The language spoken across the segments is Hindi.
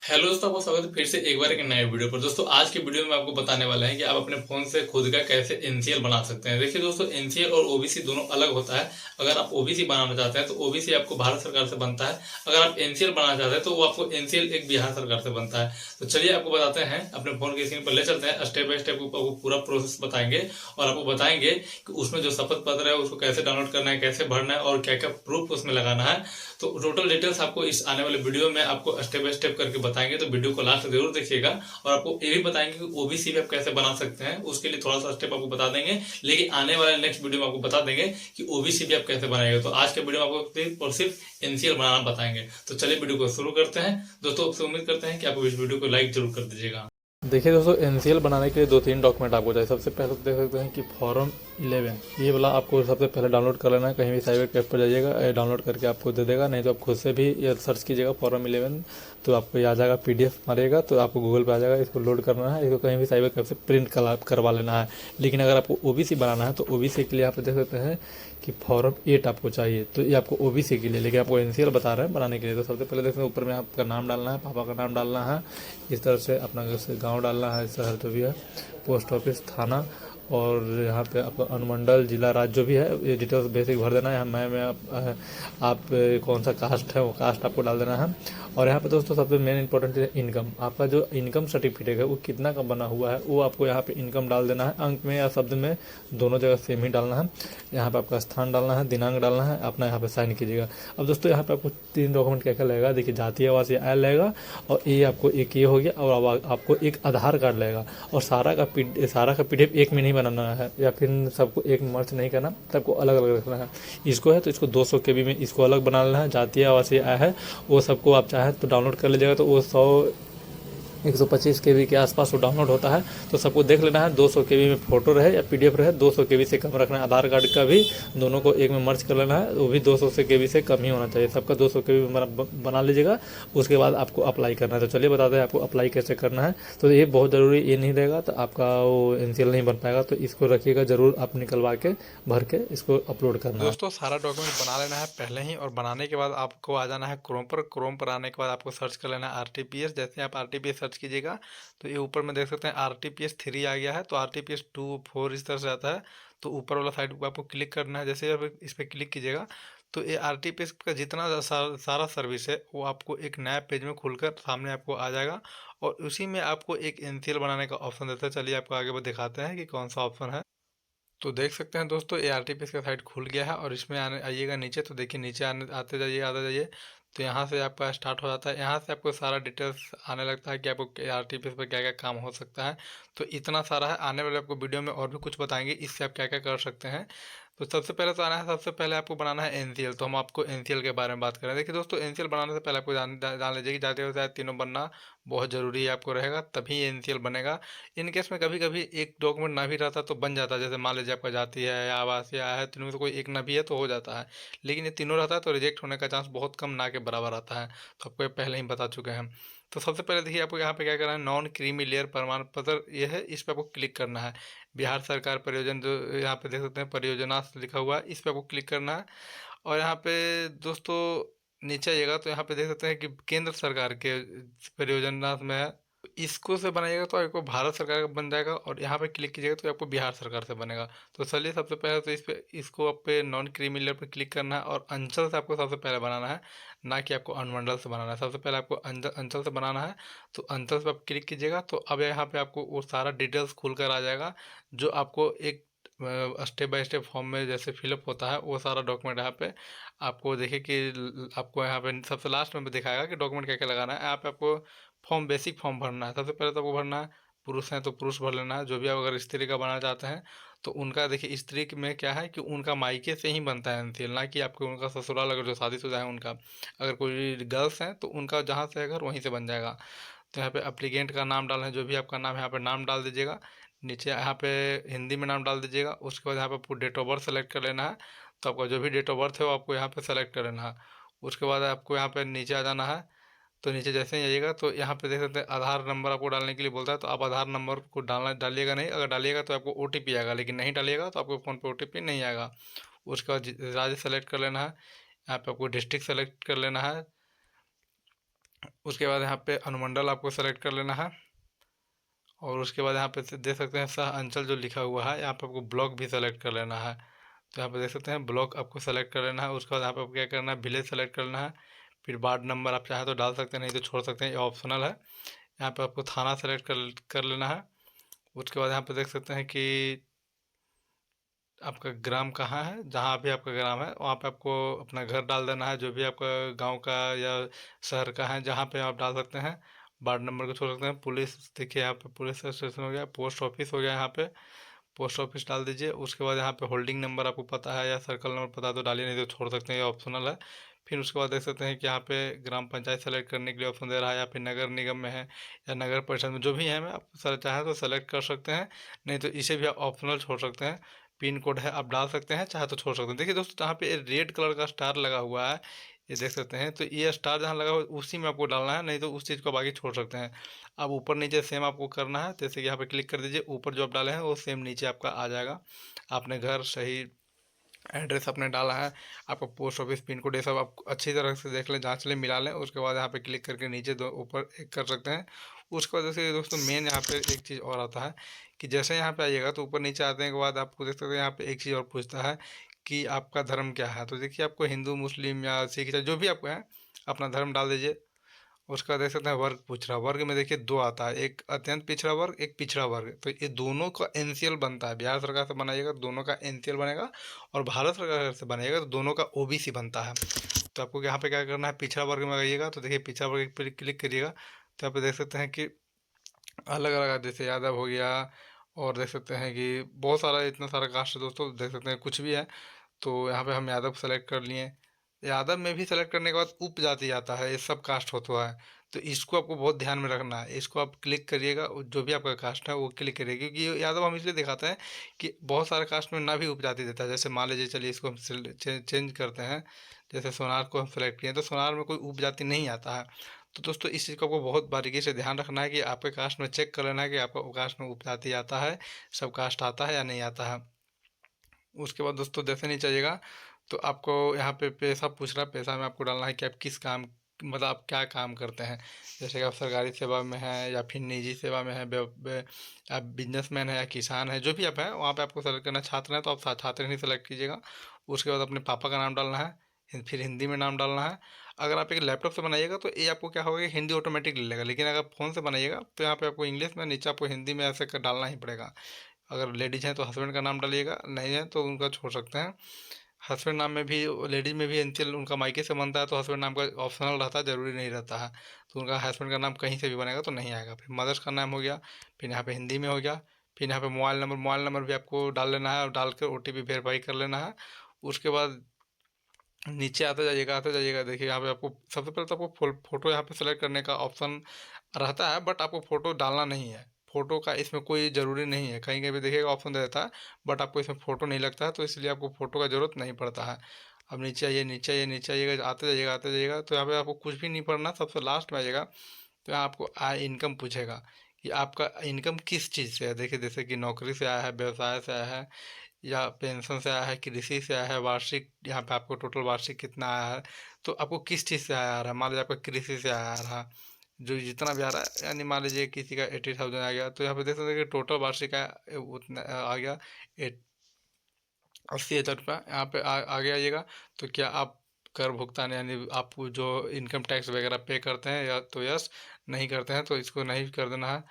हेलो दोस्तों, आपका स्वागत है फिर से एक बार एक नए वीडियो पर। दोस्तों आज की वीडियो में आपको बताने वाला है कि आप अपने फोन से खुद का कैसे एनसीएल बना सकते हैं। देखिए दोस्तों, एनसीएल और ओबीसी दोनों अलग होता है। अगर आप ओबीसी बनाना चाहते हैं तो ओबीसी आपको भारत सरकार से बनता है। अगर आप एनसीएल बनाना चाहते हैं तो वो आपको एनसीएल एक बिहार सरकार से बनता है। तो चलिए आपको बताते हैं, अपने फोन की स्क्रीन पर ले चलते हैं, स्टेप बाय स्टेप आपको पूरा प्रोसेस बताएंगे और आपको बताएंगे कि उसमें जो शपथ पत्र है उसको कैसे डाउनलोड करना है, कैसे भरना है और क्या क्या प्रूफ उसमें लगाना है। तो टोटल डिटेल्स आपको इस आने वाले वीडियो में आपको स्टेप बाय स्टेप करके बताएंगे, तो वीडियो को लास्ट जरूर देखिएगा। और आपको ये भी बताएंगे कि ओबीसी भी आप कैसे बना सकते हैं, उसके लिए थोड़ा सा स्टेप आपको बता देंगे। लेकिन आने वाले नेक्स्ट वीडियो में आपको बता देंगे कि ओबीसी भी आप कैसे बनाएंगे। तो आज के वीडियो में आपको सिर्फ और सिर्फ एनसीएल बनाना बताएंगे। तो चलिए वीडियो को शुरू करते हैं। दोस्तों आपसे उम्मीद करते हैं कि आप इस वीडियो को लाइक जरूर कर दीजिएगा। देखिए दोस्तों, एनसीएल बनाने के लिए दो तीन डॉक्यूमेंट आपको चाहिए। सबसे पहले तो देख सकते हैं कि फॉर्म 11, ये वाला आपको सबसे पहले डाउनलोड कर लेना है। कहीं भी साइबर कैफ पर जाइएगा, डाउनलोड करके आपको दे देगा, नहीं तो आप खुद से भी ये सर्च कीजिएगा फॉर्म 11, तो आपको ये आ जाएगा। पीडीएफ मारिएगा तो आपको गूगल पे आ जाएगा। इसको लोड करना है, इसको कहीं भी साइबर कैफ से प्रिंट करवा लेना है। लेकिन अगर आपको ओबीसी बनाना है तो ओबीसी के लिए आप देख सकते हैं कि फॉर्म 8 आपको चाहिए, तो ये आपको ओबीसी के लिए। लेकिन आपको एनसीएल बता रहे हैं बनाने के लिए। तो सबसे पहले देखते हैं, ऊपर में आपका नाम डालना है, पापा का नाम डालना है, इस तरह से अपना घर से गाँव डालना है, शहर जो भी है, पोस्ट ऑफिस, थाना, और यहाँ पे आपका अनुमंडल, जिला, राज्य जो भी है, ये डिटेल्स बेसिक भर देना है। आप कौन सा कास्ट है वो कास्ट आपको डाल देना है। और यहाँ पे दोस्तों सबसे मेन इंपॉर्टेंट है इनकम। आपका जो इनकम सर्टिफिकेट है वो कितना का बना हुआ है वो आपको यहाँ पे इनकम डाल देना है। अंक में या शब्द में दोनों जगह सेम ही डालना है। यहाँ पे आपका स्थान डालना है, दिनांक डालना है, अपना यहाँ पे साइन कीजिएगा। अब दोस्तों यहाँ पे आपको तीन डॉक्यूमेंट क्या क्या लगेगा। देखिए, जातीय आवासीय आय लगेगा, और ये आपको एक ये हो गया, और अब आपको एक आधार कार्ड लगेगा। और सारा का पीडीएफ एक में नहीं बनाना है, या फिर सबको एक में मर्ज नहीं करना, सबको अलग अलग रखना है। इसको है तो इसको 200 केबी में इसको अलग बना लेना है। जातीय आवासीय आय है वो सबको आप चाहें तो डाउनलोड कर लीजिएगा, तो वो 125 केबी के आसपास वो डाउनलोड होता है। तो सबको देख लेना है, 200 केबी में फोटो रहे या पीडीएफ रहे, 200 केबी से कम रखना है। आधार कार्ड का भी दोनों को एक में मर्ज कर लेना है, वो भी 200 से केबी से कम ही होना चाहिए। सबका 200 केबी में बना लीजिएगा। उसके बाद आपको अप्लाई करना है। तो चलिए बताते हैं आपको अप्लाई कैसे करना है। तो ये बहुत ज़रूरी, ये नहीं रहेगा तो आपका वो एनसीएल नहीं बन पाएगा। तो इसको रखिएगा ज़रूर, आप निकलवा के भर के इसको अपलोड करना है। दोस्तों सारा डॉक्यूमेंट बना लेना है पहले ही, और बनाने के बाद आपको आ जाना है क्रोम पर आने के बाद आपको सर्च कर लेना है आरटीपीएस। जैसे आप आरटीपीएस सर्च कीजिएगा तो ये ऊपर में देख सकते हैं RTPS 3 आ गया है। तो RTPS 2 4 इस तरह से आता है। तो ऊपर वाला साइड को आपको क्लिक करना है। जैसे आप इस पर क्लिक कीजिएगा तो ये RTPS का जितना सारा सर्विस है वो आपको एक नया पेज में खुलकर सामने आपको आ जाएगा। और उसी में आपको एक एनसीएल बनाने का ऑप्शन देता है। चलिए आपको आगे दिखाते हैं कि कौन सा ऑप्शन है। तो देख सकते हैं दोस्तों, ये RTPS का साइट खुल गया है, और इसमें आने आइएगा नीचे। तो देखिए नीचे आते जाइए। तो यहाँ से आपका स्टार्ट हो जाता है। यहाँ से आपको सारा डिटेल्स आने लगता है कि आपको RTPS पर क्या क्या काम हो सकता है। तो इतना सारा है। आने वाले आपको वीडियो में और भी कुछ बताएंगे इससे आप क्या क्या कर सकते हैं। तो सबसे पहले तो आना है, सबसे पहले आपको बनाना है एनसीएल। तो हम आपको एनसीएल के बारे में बात करें। देखिए दोस्तों, एनसीएल बनाने से पहले आपको जान लीजिए कि जाते हो शायद तीनों बनना बहुत ज़रूरी है आपको रहेगा, तभी एनसीएल बनेगा। इन केस में कभी कभी एक डॉक्यूमेंट ना भी रहता तो बन जाता है। जैसे मान लीजिए आपका जाति है या आवास या है, तीनों में से कोई एक ना भी है तो हो जाता है। लेकिन ये तीनों रहता है तो रिजेक्ट होने का चांस बहुत कम, ना के बराबर आता है। तो आपको ये पहले ही बता चुके हैं। तो सबसे पहले देखिए, आपको यहाँ पे क्या करना है, नॉन क्रीमी लेयर प्रमाण पत्र ये है, इस पे आपको क्लिक करना है। बिहार सरकार परियोजना, जो यहाँ पे देख सकते हैं परियोजना लिखा हुआ है, इस पे आपको क्लिक करना है। और यहाँ पे दोस्तों नीचे आइएगा तो यहाँ पे देख सकते हैं कि केंद्र सरकार के परियोजना में है। इसको से बनाइएगा तो आपको भारत सरकार का बन जाएगा, और यहाँ पे क्लिक कीजिएगा तो आपको बिहार सरकार से बनेगा। तो चलिए सबसे पहले तो इसको आप पे नॉन क्रीमी लेयर पर क्लिक करना है, और अंचल से आपको सबसे पहले बनाना है, ना कि आपको अनुमंडल से बनाना है। सबसे पहले आपको अंचल से बनाना है। तो अंचल पे आप क्लिक कीजिएगा तो अब यहाँ पे आपको वो सारा डिटेल्स खुल कर आ जाएगा, जो आपको एक स्टेप बाय स्टेप फॉर्म में जैसे फिलअप होता है वो सारा डॉक्यूमेंट यहाँ पे आपको देखिए कि आपको यहाँ पे सबसे लास्ट में दिखाएगा कि डॉक्यूमेंट क्या क्या लगाना है। यहाँ पे आपको फॉर्म, बेसिक फॉर्म भरना है। सबसे पहले तो आपको भरना है, पुरुष हैं तो पुरुष भर लेना है। जो भी आप अगर स्त्री का बनाना चाहते हैं तो उनका देखिए, स्त्री में क्या है कि उनका मायके से ही बनता है एनसीएल, ना कि आपके उनका ससुराल अगर जो शादीशुदा है उनका। अगर कोई गर्ल्स हैं तो उनका जहाँ से है घर वहीं से बन जाएगा। तो यहाँ पे अप्लीकेंट का नाम डालना है, जो भी आपका नाम है यहाँ पे नाम डाल दीजिएगा। नीचे यहाँ पे हिंदी में नाम डाल दीजिएगा। उसके बाद यहाँ पे आपको डेट ऑफ बर्थ सेलेक्ट कर लेना है। तो आपका जो भी डेट ऑफ बर्थ है वो आपको यहाँ पे सेलेक्ट कर लेना है। उसके बाद आपको यहाँ पे नीचे आ जाना है। तो नीचे जैसे ही आइएगा तो यहाँ पे देख सकते हैं आधार नंबर आपको डालने के लिए बोलता है। तो आप आधार नंबर को डालिएगा नहीं। अगर डालिएगा तो आपको ओटीपी आएगा, लेकिन नहीं डालिएगा तो आपको फ़ोन पे ओटीपी नहीं आएगा। उसके बाद राज्य सेलेक्ट कर लेना है। यहाँ पे आपको डिस्ट्रिक्ट सेलेक्ट कर लेना है। उसके बाद यहाँ पे अनुमंडल आपको सेलेक्ट कर लेना है। और उसके बाद यहाँ पे देख सकते हैं सह अंचल जो लिखा हुआ है, यहाँ पे आपको ब्लॉक भी सेलेक्ट कर लेना है। तो यहाँ पे देख सकते हैं ब्लॉक आपको सेलेक्ट कर लेना है। उसके बाद यहाँ पे आपको क्या करना है, विलेज सेलेक्ट कर लेना है। फिर वार्ड नंबर आप चाहे तो डाल सकते हैं, नहीं तो छोड़ सकते हैं, ये ऑप्शनल है। यहाँ पे आपको थाना सेलेक्ट कर लेना है। उसके बाद यहाँ पे देख सकते हैं कि आपका ग्राम कहाँ है, जहाँ भी आपका ग्राम है वहाँ पे आपको अपना घर डाल देना है, जो भी आपका गांव का या शहर का है जहाँ पे आप डाल सकते हैं। वार्ड नंबर को छोड़ सकते हैं। पुलिस देखिए यहाँ पे पुलिस स्टेशन हो गया, पोस्ट ऑफिस हो गया, यहाँ पे पोस्ट ऑफिस डाल दीजिए। उसके बाद यहाँ पे होल्डिंग नंबर आपको पता है या सर्कल नंबर पता है तो डालिए, नहीं तो छोड़ सकते हैं, ये ऑप्शनल है। फिर उसके बाद देख सकते हैं कि यहाँ पे ग्राम पंचायत सेलेक्ट करने के लिए ऑप्शन दे रहा है, या फिर नगर निगम में है या नगर परिषद में, जो भी है मैं आप सर चाहे तो सेलेक्ट कर सकते हैं, नहीं तो इसे भी आप ऑप्शनल छोड़ सकते हैं। पिन कोड है आप डाल सकते हैं, चाहे तो छोड़ सकते हैं। देखिए दोस्तों यहाँ पे रेड कलर का स्टार लगा हुआ है, ये देख सकते हैं, तो ये स्टार जहाँ लगा हुआ है उसी में आपको डालना है, नहीं तो उस चीज़ को बाकी छोड़ सकते हैं। अब ऊपर नीचे सेम आपको करना है, जैसे कि यहाँ पे क्लिक कर दीजिए, ऊपर जो आप डाले हैं वो सेम नीचे आपका आ जाएगा। आपने घर सही एड्रेस अपने डाला है, आपका पोस्ट ऑफिस पिन कोड ये सब आप अच्छी तरह से देख लें, जांच लें, मिला लें। उसके बाद यहाँ पे क्लिक करके नीचे दो ऊपर एक कर सकते हैं। उसके बाद जैसे दोस्तों मेन यहाँ पे एक चीज़ और आता है कि जैसे यहाँ पे आइएगा तो ऊपर नीचे आने के बाद आपको देख सकते हैं यहाँ पे एक चीज़ और पूछता है कि आपका धर्म क्या है। तो देखिए आपको हिंदू मुस्लिम या सिख ईसाई जो भी आपको है अपना धर्म डाल दीजिए। उसका देख सकते हैं वर्ग पूछ रहा है, वर्ग में देखिए दो आता है, एक अत्यंत पिछड़ा वर्ग, एक पिछड़ा वर्ग। तो ये दोनों का एनसीएल बनता है, बिहार सरकार से बनाइएगा तो दोनों का एनसीएल बनेगा, और भारत सरकार से बनाइएगा तो दोनों का ओबीसी बनता है। तो आपको यहाँ पे क्या करना है, पिछड़ा वर्ग में आइएगा तो देखिए पिछड़ा वर्ग पर क्लिक करिएगा, तो यहाँ पे देख सकते हैं कि अलग अलग जैसे यादव हो गया, और देख सकते हैं कि बहुत सारा इतना सारा कास्ट है दोस्तों, देख सकते हैं कुछ भी है। तो यहाँ पे हम यादव सेलेक्ट कर लिए। यादव में भी सेलेक्ट करने के बाद उपजाति आता है, ये सब कास्ट होता है। तो इसको आपको बहुत ध्यान में रखना है, इसको आप क्लिक करिएगा, जो भी आपका कास्ट है वो क्लिक करिएगा, क्योंकि ये यादव हम इसलिए दिखाते हैं कि बहुत सारे कास्ट में ना भी उपजाति देता है। जैसे मान लीजिए चलिए इसको हम चेंज करते हैं, जैसे सोनार को हम सेलेक्ट किए तो सोनार में कोई उपजाति नहीं आता है। तो दोस्तों इस चीज़ को आपको बहुत बारीकी से ध्यान रखना है कि आपके कास्ट में चेक कर लेना है कि आपका कास्ट में उपजाति आता है, सब कास्ट आता है या नहीं आता है। उसके बाद दोस्तों जैसे नहीं चाहिएगा तो आपको यहाँ पे पैसा पूछ रहा है, पैसा में आपको डालना है कि आप किस काम मतलब आप क्या काम करते हैं। जैसे कि आप सरकारी सेवा में हैं या फिर निजी सेवा में हैं, आप बिजनेसमैन है या किसान है, जो भी आप हैं वहाँ पे आपको सेलेक्ट करना है। छात्र हैं तो आप छात्र ही सेलेक्ट कीजिएगा। उसके बाद अपने पापा का नाम डालना है, फिर हिंदी में नाम डालना है। अगर आप एक लैपटॉप से बनाइएगा तो ये आपको क्या होगा कि हिंदी ऑटोमेटिक ले लेगा, लेकिन अगर फ़ोन से बनाइएगा तो यहाँ पे आपको इंग्लिश में, नीचे आपको हिंदी में ऐसे कर डालना ही पड़ेगा। अगर लेडीज हैं तो हस्बैंड का नाम डालिएगा, नहीं है तो उनका छोड़ सकते हैं। हस्बैंड नाम में भी, लेडीज में भी एनसीएल उनका मायके से बनता है तो हस्बैंड नाम का ऑप्शनल रहता है, ज़रूरी नहीं रहता है। तो उनका हस्बैंड का नाम कहीं से भी बनेगा तो नहीं आएगा। फिर मदर्स का नाम हो गया, फिर यहाँ पे हिंदी में हो गया। फिर यहाँ पे मोबाइल नंबर भी आपको डाल लेना है, और डाल कर ओटीपी वेरीफाई कर लेना है। उसके बाद नीचे आते जाइएगा, देखिए यहाँ पे आपको सबसे पहले तो आपको फोटो यहाँ पे सेलेक्ट करने का ऑप्शन रहता है, बट आपको फ़ोटो डालना नहीं है। फ़ोटो का इसमें कोई ज़रूरी नहीं है, कहीं कहीं पे देखिएगा ऑप्शन दे देता है, बट आपको इसमें फ़ोटो नहीं लगता है, तो इसलिए आपको फ़ोटो का ज़रूरत नहीं पड़ता है। अब नीचे आइए, नीचे आइए, नीचे आइएगा, आते जाइएगा, तो यहाँ पे आपको कुछ भी नहीं पढ़ना, सबसे लास्ट में आइएगा तो यहाँ आपको आय इनकम पूछेगा कि आपका इनकम किस चीज़ से है। देखिए जैसे कि नौकरी से आया है, व्यवसाय से आया है, या पेंशन से आया है, कृषि से आया है, वार्षिक यहाँ पे आपको टोटल वार्षिक कितना आया है। तो आपको किस चीज़ से आया आ रहा है, मान लीजिए आपका कृषि से आया आ रहा, जो जितना भी आ रहा है, यानी मान लीजिए किसी का 80,000 आ गया, तो यहाँ पे देख सकते हैं कि टोटल वार्षिक उतना आ गया 80,000 रुपये। यहाँ पे आगे आइएगा तो क्या आप कर भुगतान यानी आप जो इनकम टैक्स वगैरह पे करते हैं या तो यस, नहीं करते हैं तो इसको नहीं कर देना है।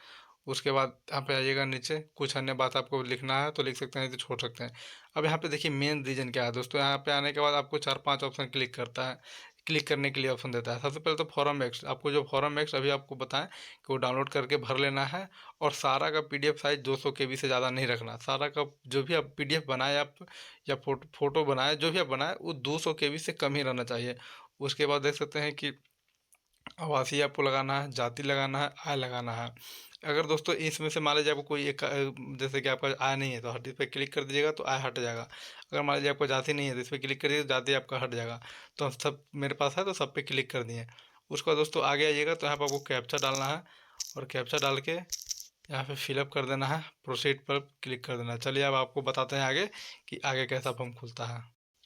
उसके बाद यहाँ पे आइएगा, नीचे कुछ अन्य बात आपको लिखना है तो लिख सकते हैं, नहीं तो छोड़ सकते हैं। अब यहाँ पे देखिए मेन रीजन क्या है दोस्तों, यहाँ पे आने के बाद आपको 4-5 ऑप्शन क्लिक करने के लिए ऑप्शन देता है। सबसे पहले तो फॉरम एक्स, आपको जो फॉरम एक्स अभी आपको बताएं कि वो डाउनलोड करके भर लेना है। और सारा का पीडीएफ साइज 200 केबी से ज़्यादा नहीं रखना। सारा का जो भी आप पीडीएफ बनाए आप या फोटो बनाए, जो भी आप बनाए वो 200 केबी से कम ही रहना चाहिए। उसके बाद देख सकते हैं कि आवासीय आपको लगाना है, जाति लगाना है, आय लगाना है। अगर दोस्तों इसमें से मान लीजिए आपको कोई एक जैसे कि आपका आय नहीं है तो हर इस पर क्लिक कर दीजिएगा तो आय हट जाएगा। अगर मान लीजिए आपको जाति नहीं है तो इस पर क्लिक करिए तो जाति आपका हट जाएगा। तो हम सब मेरे पास है तो सब पे क्लिक कर दिए। उसके बाद दोस्तों आगे आइएगा तो यहाँ पर आपको कैप्चा डालना है, और कैप्चा डाल के यहाँ पे फिलअप कर देना है, प्रोसीड पर क्लिक कर देना है। चलिए अब आपको बताते हैं आगे कि आगे कैसा फॉर्म खुलता है।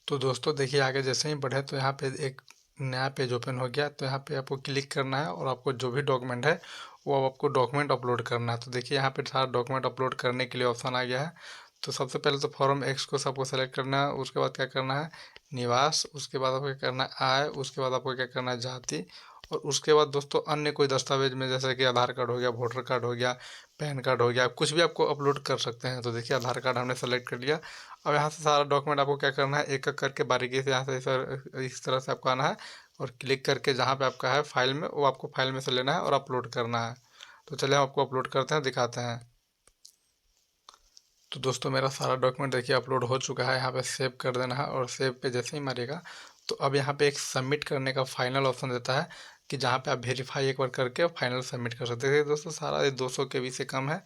तो दोस्तों देखिए आगे जैसे ही बढ़े तो यहाँ पे एक नया पेज ओपन हो गया। तो यहाँ पे आपको क्लिक करना है और आपको जो भी डॉक्यूमेंट है वो अब आपको डॉक्यूमेंट अपलोड करना है। तो देखिए यहाँ पे सारा डॉक्यूमेंट अपलोड करने के लिए ऑप्शन आ गया है। तो सबसे पहले तो फॉर्म एक्स को सबको सेलेक्ट करना है। उसके बाद क्या करना है, निवास। उसके बाद आपको क्या करना है, आय। उसके बाद आपको क्या करना है, जाति। और उसके बाद दोस्तों अन्य कोई दस्तावेज में जैसे कि आधार कार्ड हो गया, वोटर कार्ड हो गया, पैन कार्ड हो गया, कुछ भी आपको अपलोड कर सकते हैं। तो देखिए आधार कार्ड हमने सेलेक्ट कर लिया। अब यहाँ से सारा डॉक्यूमेंट आपको क्या करना है, एक एक करके बारीकी से यहाँ से इस तरह से आपको आना है और क्लिक करके जहाँ पे आपका है फाइल में, वो आपको फाइल में से लेना है और अपलोड करना है। तो चलिए हम आपको अपलोड करते हैं, दिखाते हैं। तो दोस्तों मेरा सारा डॉक्यूमेंट देखिए अपलोड हो चुका है। यहाँ पे सेव कर देना है और सेव पे जैसे ही मारिएगा तो अब यहाँ पे एक सबमिट करने का फाइनल ऑप्शन देता है कि जहाँ पे आप वेरीफाई एक बार करके फाइनल सबमिट कर सकते हैं। दोस्तों सारा ये 200 KB से कम है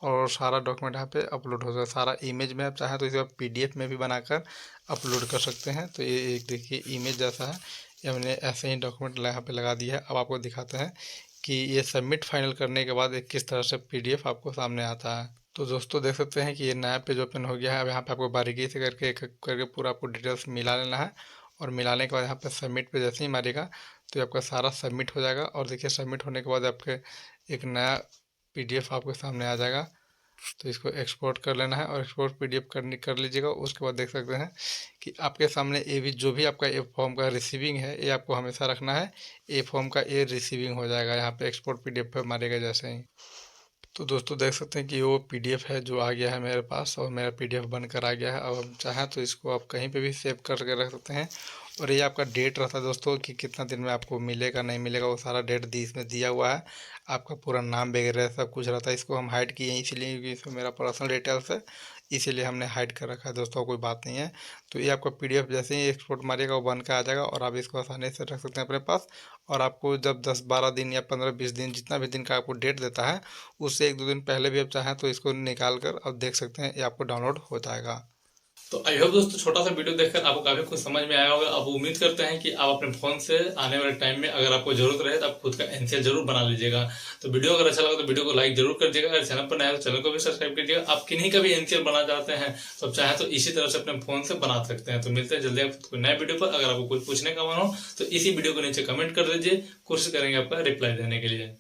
और सारा डॉक्यूमेंट यहाँ पे अपलोड हो जाए। सारा इमेज में आप चाहें तो इसे आप PDF में भी बनाकर अपलोड कर सकते हैं। तो ये एक देखिए इमेज जैसा है, ये हमने ऐसे ही डॉक्यूमेंट यहाँ पे लगा दिया है। अब आपको दिखाते हैं कि ये सबमिट फाइनल करने के बाद एक किस तरह से PDF आपको सामने आता है। तो दोस्तों देख सकते हैं कि ये नया पेज ओपन हो गया है। अब यहाँ पे आपको बारीकी से करके एक एक करके पूरा आपको डिटेल्स मिला लेना है और मिलाने के बाद यहाँ पे सबमिट पे जैसे ही मारेगा तो ये आपका सारा सबमिट हो जाएगा। और देखिए सबमिट होने के बाद आपके एक नया PDF आपके सामने आ जाएगा। तो इसको एक्सपोर्ट कर लेना है और एक्सपोर्ट PDF कर लीजिएगा। उसके बाद देख सकते हैं कि आपके सामने ये भी जो भी आपका ए फॉर्म का रिसीविंग है ये आपको हमेशा रखना है। ए फॉर्म का ये रिसीविंग हो जाएगा यहाँ पे एक्सपोर्ट PDF पे मारेगा जैसे ही। तो दोस्तों देख सकते हैं कि वो PDF है जो आ गया है मेरे पास और मेरा PDF बनकर आ गया है। अब हम चाहें तो इसको आप कहीं पे भी सेव करके रख सकते हैं। और ये आपका डेट रहता है दोस्तों कि कितना दिन में आपको मिलेगा नहीं मिलेगा, वो सारा डेट इसमें दिया हुआ है। आपका पूरा नाम वगैरह सब कुछ रहता है। इसको हम हाइड किए हैं इसलिए क्योंकि इसमें मेरा पर्सनल डिटेल्स है, इसीलिए हमने हाइड कर रखा है दोस्तों, कोई बात नहीं है। तो ये आपका PDF जैसे ही एक्सपोर्ट मारिएगा वो बन के आ जाएगा और आप इसको आसानी से रख सकते हैं अपने पास। और आपको जब 10-12 दिन या 15-20 दिन जितना भी दिन का आपको डेट देता है उससे 1-2 दिन पहले भी आप चाहें तो इसको निकाल कर अब देख सकते हैं, ये आपको डाउनलोड हो जाएगा। तो आई होप दोस्तों छोटा सा वीडियो देखकर आपको काफी कुछ समझ में आया होगा। अब उम्मीद करते हैं कि आप अपने फोन से आने वाले टाइम में अगर आपको जरूरत रहे तो आप खुद का एनसीएल जरूर बना लीजिएगा। तो वीडियो अगर अच्छा लगा तो वीडियो को लाइक जरूर कर दीजिएगा। अगर चैनल पर नया है तो चैनल को भी सब्सक्राइब कीजिएगा। आप किन्हीं का भी एनसीएल बनाना चाहते हैं तो आप चाहे तो इसी तरह से अपने फोन से बना सकते हैं। तो मिलते हैं जल्दी आपको नए वीडियो पर। अगर आपको कुछ पूछने का मन हो तो इसी वीडियो को नीचे कमेंट कर दीजिए, कोशिश करेंगे आपका रिप्लाई देने के लिए।